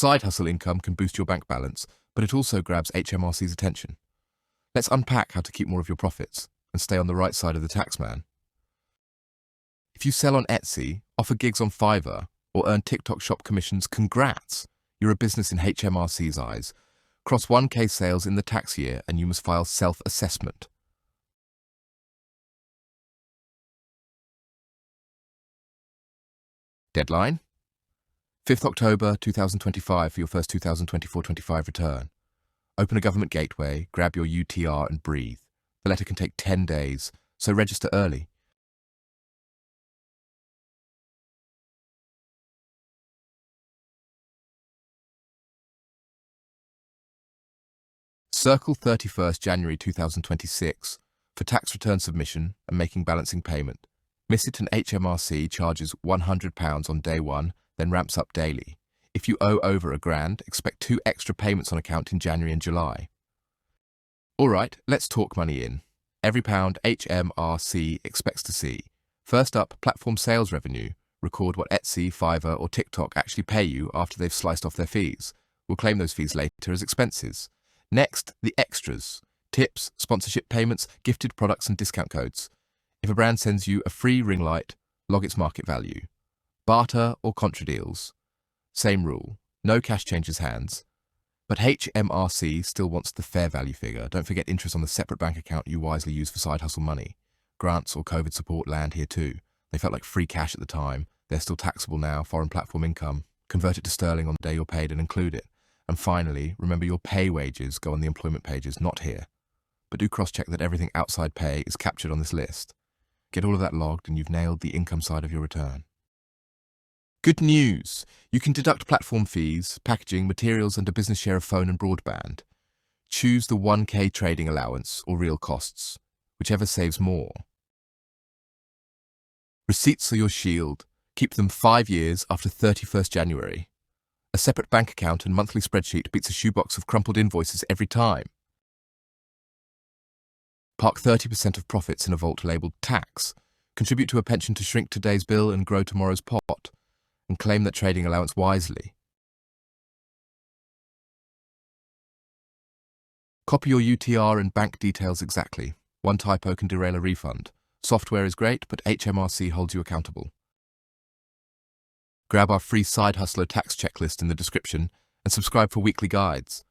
Side hustle income can boost your bank balance, but it also grabs HMRC's attention. Let's unpack how to keep more of your profits and stay on the right side of the tax man. If you sell on Etsy, offer gigs on Fiverr, or earn TikTok shop commissions, congrats! You're a business in HMRC's eyes. Cross 1K sales in the tax year and you must file self-assessment. Deadline? 5th October 2025 for your first 2024-25 return. Open a government gateway, grab your UTR and breathe. The letter can take 10 days, so register early. Circle 31st January 2026 for tax return submission and making balancing payment. Miss it and HMRC charges £100 on day one, then ramps up daily. If you owe over £1,000, expect 2 extra payments on account in January and July. Alright, let's talk money in. Every pound HMRC expects to see. First up, platform sales revenue. Record what Etsy, Fiverr or TikTok actually pay you after they've sliced off their fees. We'll claim those fees later as expenses. Next, the extras. Tips, sponsorship payments, gifted products and discount codes. If a brand sends you a free ring light, log its market value. Barter or contra deals. Same rule, no cash changes hands. But HMRC still wants the fair value figure. Don't forget interest on the separate bank account you wisely use for side hustle money. Grants or COVID support land here too. They felt like free cash at the time. They're still taxable now, foreign platform income. Convert it to sterling on the day you're paid and include it. And finally, remember your pay wages go on the employment pages, not here. But do cross-check that everything outside pay is captured on this list. Get all of that logged and you've nailed the income side of your return. Good news! You can deduct platform fees, packaging, materials and a business share of phone and broadband. Choose the 1K trading allowance or real costs, whichever saves more. Receipts are your shield. Keep them 5 years after 31st January. A separate bank account and monthly spreadsheet beats a shoebox of crumpled invoices every time. Park 30% of profits in a vault labelled tax. Contribute to a pension to shrink today's bill and grow tomorrow's pot. And claim that trading allowance wisely. Copy your UTR and bank details exactly. One typo can derail a refund. Software is great, but HMRC holds you accountable. Grab our free Side Hustler tax checklist in the description and subscribe for weekly guides.